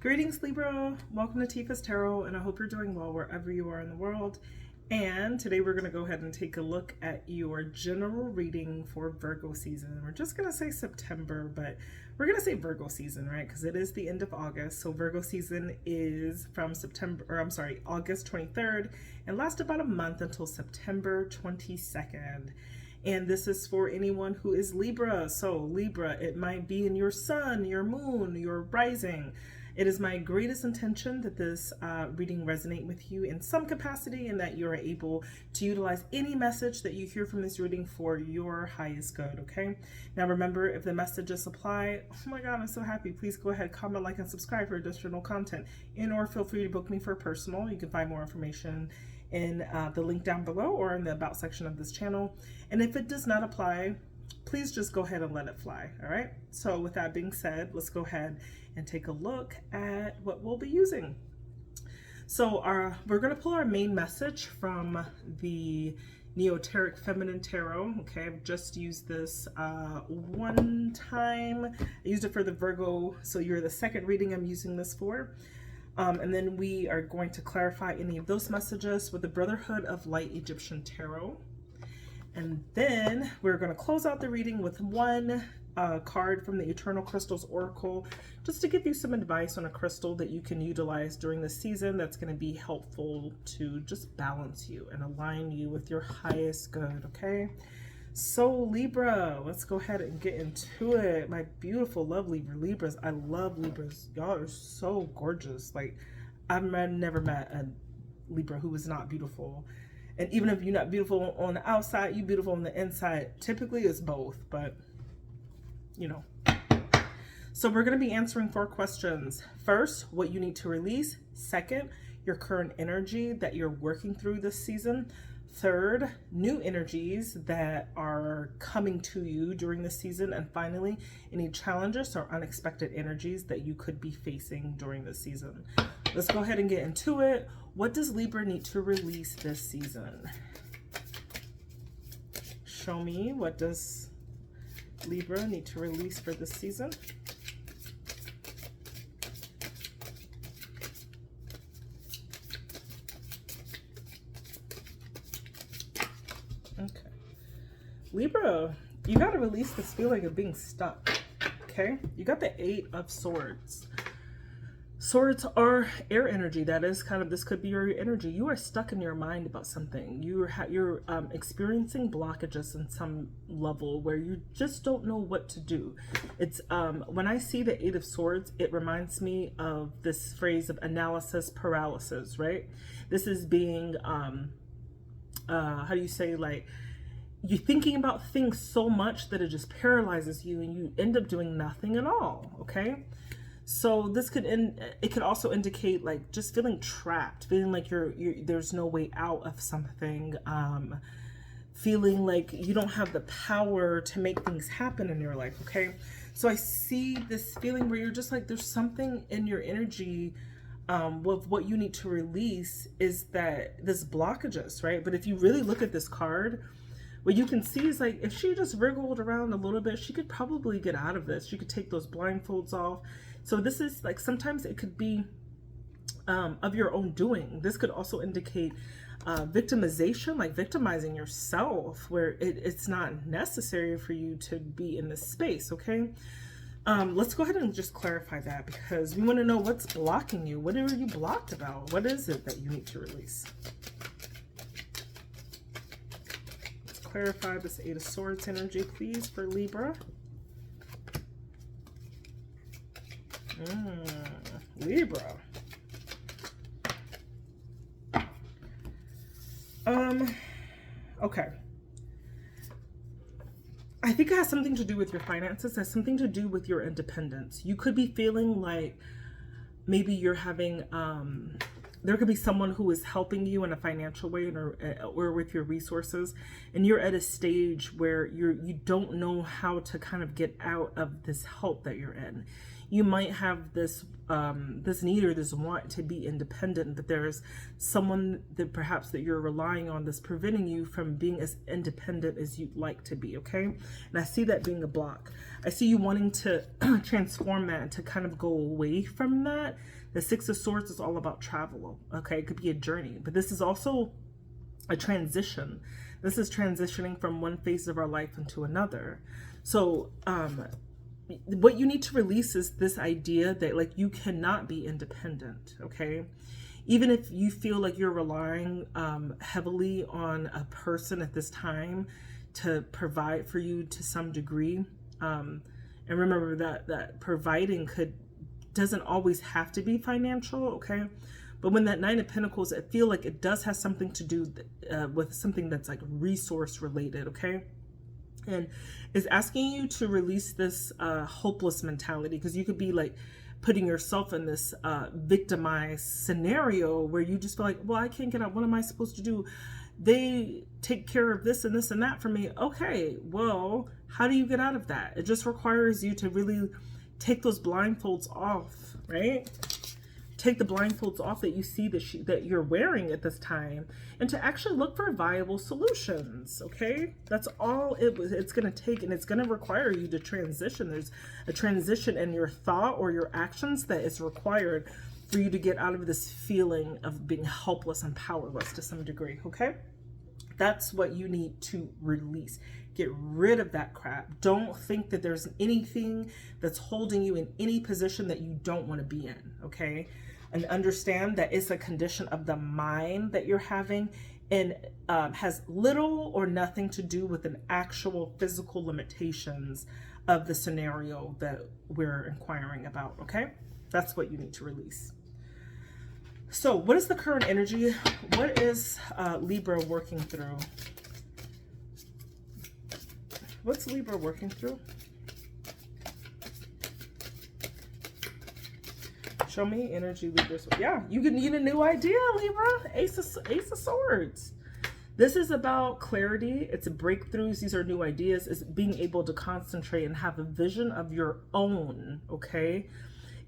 Greetings, Libra. Welcome to Tifa's Tarot, and I hope you're doing well wherever you are in the world. And today we're going to go ahead and take a look at your general reading for Virgo season. We're just going to say September, but we're going to say Virgo season, right? Because it is the end of August. So Virgo season is from August 23rd and lasts about a month until September 22nd. And this is for anyone who is Libra. So Libra, it might be in your sun, your moon, your rising. It is my greatest intention that this reading resonate with you in some capacity and that you are able to utilize any message that you hear from this reading for your highest good, okay? Now remember, if the messages apply, oh my God, I'm so happy. Please go ahead, comment, like, and subscribe for additional content. Or feel free to book me for a personal. You can find more information in the link down below or in the about section of this channel. And if it does not apply, please just go ahead and let it fly. All right. So with that being said, let's go ahead and take a look at what we'll be using. So we're going to pull our main message from the Neoteric Feminine Tarot. Okay, I've just used this one time. I used it for the Virgo, so you're the second reading I'm using this for. And then we are going to clarify any of those messages with the Brotherhood of Light Egyptian Tarot. And then we're going to close out the reading with one card from the Eternal Crystals Oracle, just to give you some advice on a crystal that you can utilize during the season that's going to be helpful to just balance you and align you with your highest good, okay? So Libra, let's go ahead and get into it. My beautiful, lovely Libras. I love Libras. Y'all are so gorgeous. Like, I've never met a Libra who is not beautiful. And even if you're not beautiful on the outside, you're beautiful on the inside. Typically it's both, but you know. So we're going to be answering 4 questions. First, what you need to release. Second, your current energy that you're working through this season. Third, new energies that are coming to you during this season. And finally, any challenges or unexpected energies that you could be facing during this season. Let's go ahead and get into it. What does Libra need to release this season? Show me, what does Libra need to release for this season? Okay. Libra, you got to release this feeling of being stuck, okay? You got the 8 of Swords. Swords are air energy. That is kind of, this could be your energy. You are stuck in your mind about something. You're experiencing blockages in some level where you just don't know what to do. It's when I see the 8 of Swords, it reminds me of this phrase of analysis paralysis, right? This is being how do you say, like, you're thinking about things so much that it just paralyzes you and you end up doing nothing at all, okay? So this could it could also indicate like just feeling trapped, feeling like there's no way out of something, feeling like you don't have the power to make things happen in your life, okay? So I see this feeling where you're just like, there's something in your energy with what you need to release is that this blockages, right? But if you really look at this card, what you can see is like, if she just wriggled around a little bit, she could probably get out of this. She could take those blindfolds off. So this is like, sometimes it could be of your own doing. This could also indicate victimization, like victimizing yourself, where it's not necessary for you to be in this space, okay? Let's go ahead and just clarify that, because we want to know what's blocking you. What are you blocked about? What is it that you need to release? Let's clarify this 8 of Swords energy, please, for Libra. Libra. Okay. I think it has something to do with your finances. It has something to do with your independence. You could be feeling like maybe you're having, there could be someone who is helping you in a financial way or with your resources, and you're at a stage where you don't know how to kind of get out of this help that you're in. You might have this this need or this want to be independent, but there's someone that perhaps that you're relying on that's preventing you from being as independent as you'd like to be, okay? And I see that being a block. I see you wanting to transform that and to kind of go away from that. The Six of Swords is all about travel, okay? It could be a journey, but this is also a transition. This is transitioning from one phase of our life into another. So what you need to release is this idea that like you cannot be independent, okay? Even if you feel like you're relying heavily on a person at this time to provide for you to some degree, and remember that providing doesn't always have to be financial, okay? But when that Nine of Pentacles, I feel like it does have something to do with something that's like resource related, okay? And is asking you to release this hopeless mentality, because you could be like putting yourself in this victimized scenario where you just feel like, well, I can't get out. What am I supposed to do? They take care of this and this and that for me. Okay, well, how do you get out of that? It just requires you to really take those blindfolds off, right? Take the blindfolds off that you see that you're wearing at this time, and to actually look for viable solutions, okay? That's all it's going to take, and it's going to require you to transition. There's a transition in your thought or your actions that is required for you to get out of this feeling of being helpless and powerless to some degree, okay? That's what you need to release. Get rid of that crap. Don't think that there's anything that's holding you in any position that you don't want to be in, okay? And understand that it's a condition of the mind that you're having, and has little or nothing to do with an actual physical limitations of the scenario that we're inquiring about, okay? That's what you need to release. So what is the current energy? What is Libra working through? What's Libra working through? Show me energy, Libra. Yeah, you need a new idea, Libra. Ace of Swords. This is about clarity. It's breakthroughs. These are new ideas. It's being able to concentrate and have a vision of your own, okay?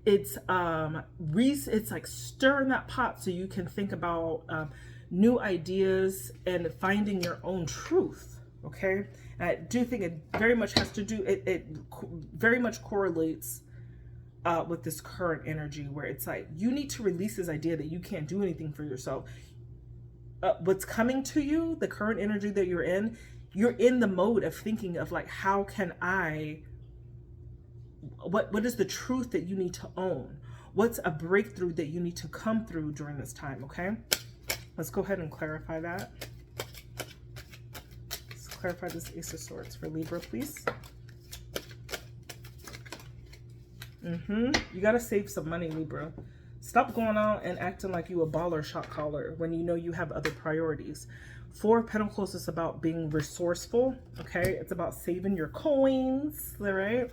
It's like stirring that pot so you can think about new ideas and finding your own truth, okay? And I do think it very much has to do, it very much correlates with this current energy, where it's like you need to release this idea that you can't do anything for yourself. What's coming to you, the current energy that you're in the mode of thinking of like, how can I, what is the truth that you need to own? What's a breakthrough that you need to come through during this time, okay? Let's go ahead and clarify that. Let's clarify this Ace of Swords for Libra, please. You got to save some money, Libra. Stop going out and acting like you a baller shot caller when you know you have other priorities. Four of Pentacles is about being resourceful, okay? It's about saving your coins, all right?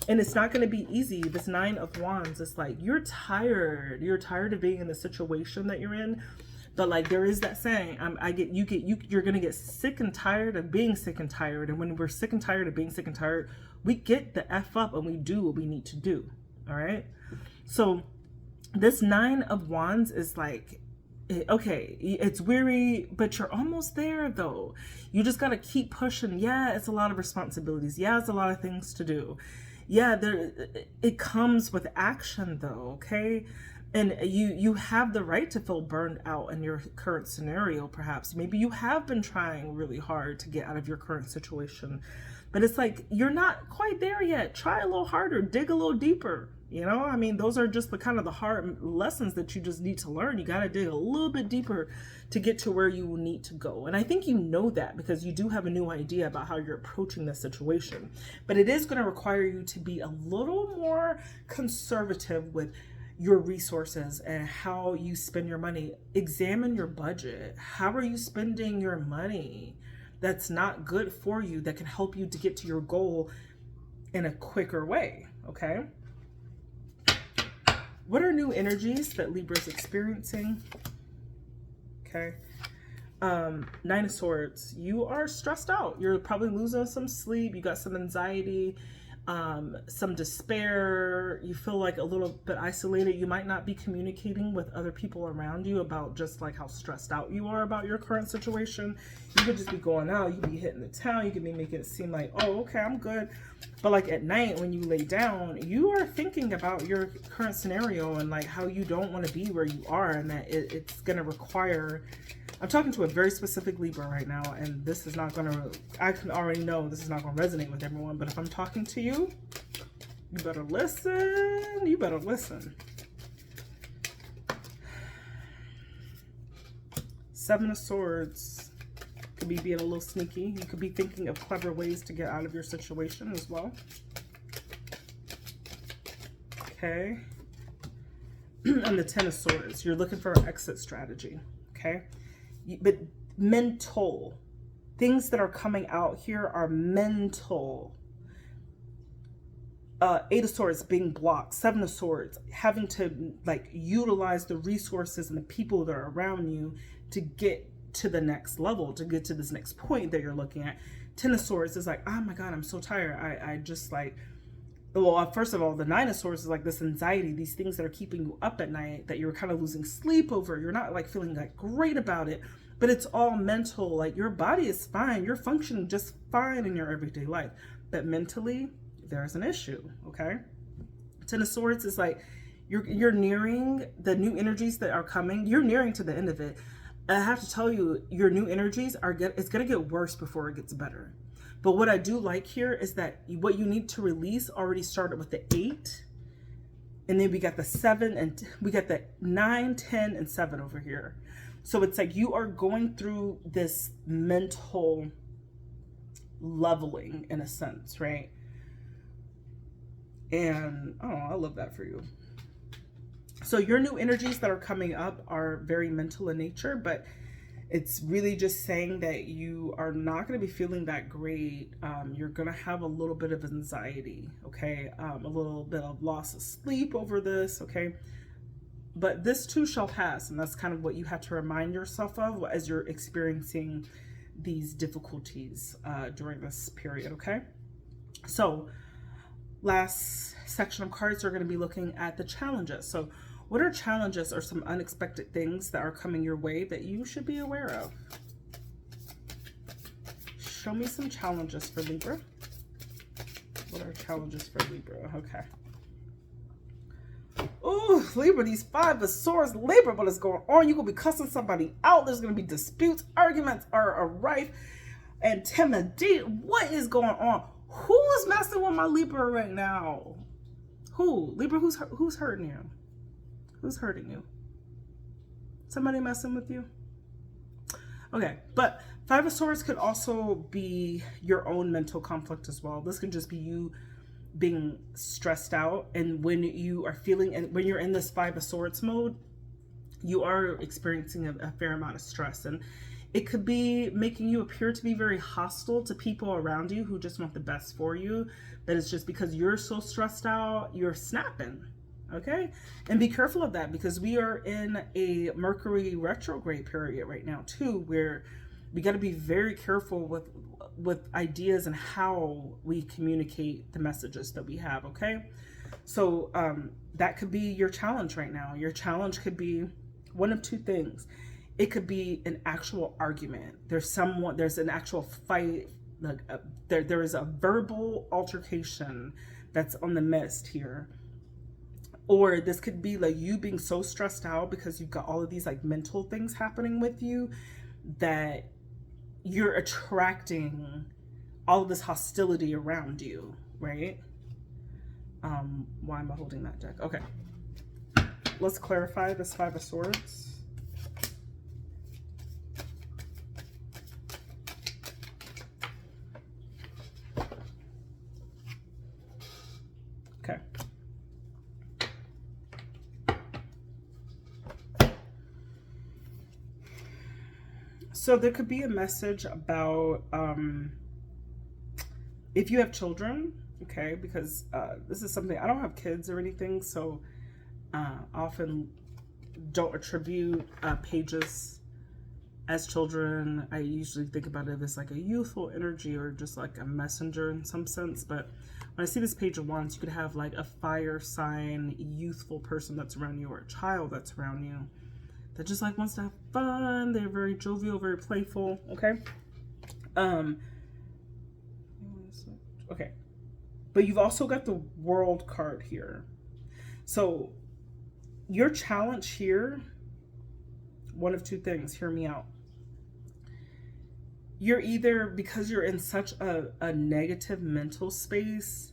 And it's not going to be easy. This Nine of Wands is like, you're tired. You're tired of being in the situation that you're in. But like, there is that saying, you're going to get sick and tired of being sick and tired. And when we're sick and tired of being sick and tired, we get the F up and we do what we need to do. All right. So this Nine of Wands is like, okay, it's weary, but you're almost there though. You just got to keep pushing. Yeah, it's a lot of responsibilities. Yeah, it's a lot of things to do. Yeah, it comes with action though, okay? And you have the right to feel burned out in your current scenario, perhaps. Maybe you have been trying really hard to get out of your current situation, but it's like, you're not quite there yet. Try a little harder, dig a little deeper. You know, I mean, those are just the kind of the hard lessons that you just need to learn. You got to dig a little bit deeper to get to where you need to go. And I think you know that because you do have a new idea about how you're approaching this situation. But it is going to require you to be a little more conservative with your resources and how you spend your money. Examine your budget. How are you spending your money that's not good for you, that can help you to get to your goal in a quicker way, okay? What are new energies that Libra is experiencing? Okay. Nine of Swords. You are stressed out. You're probably losing some sleep. You got some anxiety. some despair. You feel like a little bit isolated. You might not be communicating with other people around you about just like how stressed out you are about your current situation. You could just be going out, you could be hitting the town, you could be making it seem like, oh, okay, I'm good. But like at night when you lay down, you are thinking about your current scenario and like how you don't want to be where you are, and that it's going to require, I'm talking to a very specific Libra right now, and this is not going to, I can already know this is not going to resonate with everyone, but if I'm talking to you, you better listen. You better listen. Seven of Swords could be being a little sneaky. You could be thinking of clever ways to get out of your situation as well. Okay. And the Ten of Swords. You're looking for an exit strategy. Okay. But mental things that are coming out here are mental. Eight of Swords being blocked, Seven of Swords having to like utilize the resources and the people that are around you to get to the next level, to get to this next point that you're looking at. Ten of Swords is like, oh my God, I'm so tired. I just like, well, first of all, the Nine of Swords is like this anxiety, these things that are keeping you up at night that you're kind of losing sleep over. You're not like feeling like great about it, but it's all mental. Like your body is fine. You're functioning just fine in your everyday life, but mentally there's an issue. Okay. Ten of Swords is like, you're nearing the new energies that are coming. You're nearing to the end of it. I have to tell you, your new energies it's going to get worse before it gets better. But what I do like here is that what you need to release already started with the 8. And then we got the 7 and we got the 9, 10, and 7 over here. So it's like you are going through this mental leveling in a sense, right? And oh, I love that for you. So your new energies that are coming up are very mental in nature, but it's really just saying that you are not going to be feeling that great. You're going to have a little bit of anxiety, okay? A little bit of loss of sleep over this, okay? But this too shall pass, and that's kind of what you have to remind yourself of as you're experiencing these difficulties during this period, okay? So last section of cards are going to be looking at the challenges. So what are challenges or some unexpected things that are coming your way that you should be aware of? Show me some challenges for Libra. What are challenges for Libra? Okay. Oh, Libra, these 5 of Swords. Libra, what is going on? You're going to be cussing somebody out. There's going to be disputes. Arguments are rife. Intimidate. What is going on? Who is messing with my Libra right now? Who? Libra, who's hurting you? Who's hurting you? Somebody messing with you? Okay, but 5 of Swords could also be your own mental conflict as well. This can just be you being stressed out, and when you are feeling, and when you're in this 5 of Swords mode, you are experiencing a fair amount of stress, and it could be making you appear to be very hostile to people around you who just want the best for you. That it's just because you're so stressed out, you're snapping. Okay, and be careful of that, because we are in a Mercury retrograde period right now too, where we got to be very careful with ideas and how we communicate the messages that we have. Okay, so that could be your challenge right now. Your challenge could be one of two things. It could be an actual argument. There's an actual fight. Like there is a verbal altercation that's on the mist here. Or this could be like you being so stressed out because you've got all of these like mental things happening with you that you're attracting all of this hostility around you, right? Why am I holding that deck? Okay. Let's clarify this 5 of Swords. Okay. So there could be a message about if you have children, okay, because this is something, I don't have kids or anything, so often don't attribute pages as children. I usually think about it as like a youthful energy or just like a messenger in some sense. But when I see this Page of Wands, you could have like a fire sign, youthful person that's around you, or a child that's around you that just like wants to have fun. They're very jovial, very playful. Okay. Okay. But you've also got the World card here. So your challenge here, one of two things, hear me out. You're either, because you're in such a negative mental space,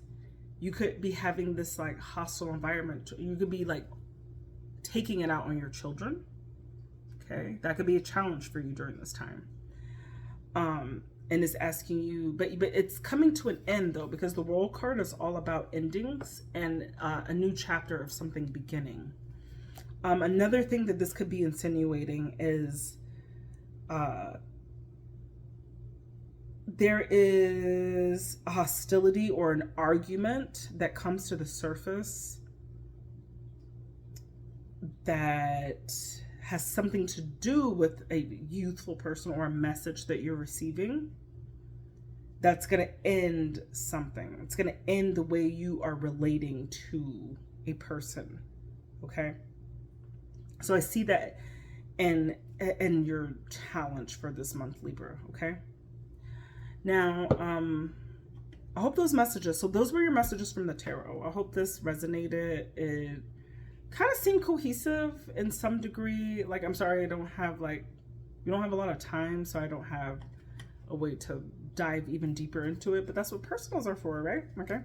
you could be having this like hostile environment. You could be like taking it out on your children. Okay, that could be a challenge for you during this time. And it's asking you, but it's coming to an end though, because the World card is all about endings and a new chapter of something beginning. Another thing that this could be insinuating is there is a hostility or an argument that comes to the surface that has something to do with a youthful person or a message that you're receiving that's going to end something. It's going to end the way you are relating to a person. Okay. So I see that in your challenge for this month, Libra. Okay. Now, I hope those messages, so those were your messages from the tarot. I hope this resonated. It kind of seemed cohesive in some degree. Like, I'm sorry, I don't have like, we don't have a lot of time, so I don't have a way to dive even deeper into it, but that's what personals are for, right? Okay.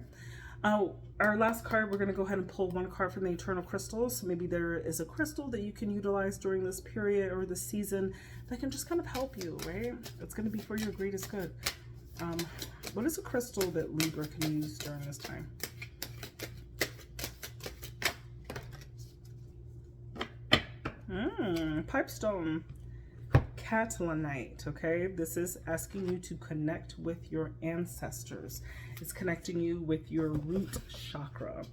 Our last card, we're going to go ahead and pull one card from the Eternal Crystals. So maybe there is a crystal that you can utilize during this period or this season that can just kind of help you, right? It's going to be for your greatest good. What is a crystal that Libra can use during this time? Pipestone, Catalanite. Okay, this is asking you to connect with your ancestors. It's connecting you with your root chakra.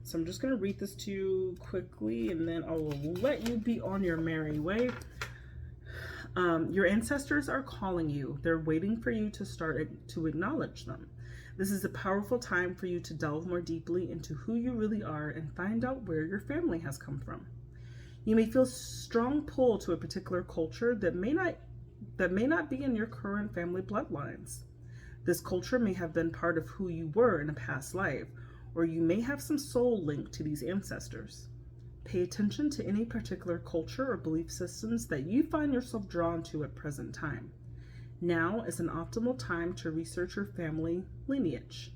So I'm just going to read this to you quickly, and then I will let you be on your merry way. Your ancestors are calling you. They're waiting for you to start to acknowledge them. This is a powerful time for you to delve more deeply into who you really are and find out where your family has come from. You may feel a strong pull to a particular culture that may not be in your current family bloodlines. This culture may have been part of who you were in a past life, or you may have some soul link to these ancestors. Pay attention to any particular culture or belief systems that you find yourself drawn to at present time. Now is an optimal time to research your family lineage.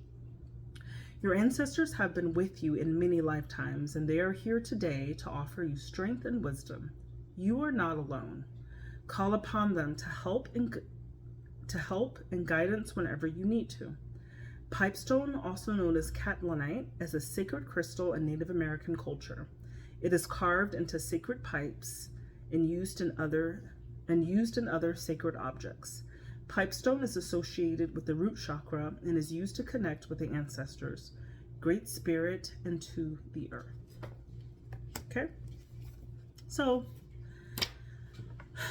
Your ancestors have been with you in many lifetimes, and they are here today to offer you strength and wisdom. You are not alone. Call upon them to help and guidance whenever you need to. Pipestone, also known as Catalanite, is a sacred crystal in Native American culture. It is carved into sacred pipes and used in other sacred objects. Pipestone is associated with the root chakra and is used to connect with the ancestors, Great Spirit, and to the earth. Okay? So,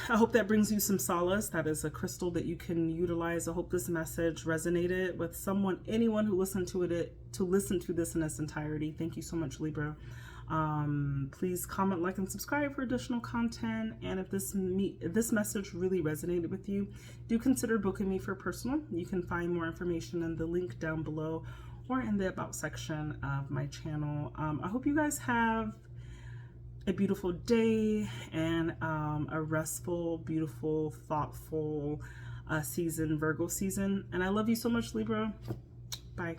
I hope that brings you some solace. That is a crystal that you can utilize. I hope this message resonated with anyone who listened to this in its entirety. Thank you so much, Libra. Please comment, like, and subscribe for additional content. And if this message really resonated with you, do consider booking me for personal. You can find more information in the link down below or in the about section of my channel. I hope you guys have a beautiful day and a restful, beautiful, thoughtful season, Virgo season. And I love you so much, Libra. Bye.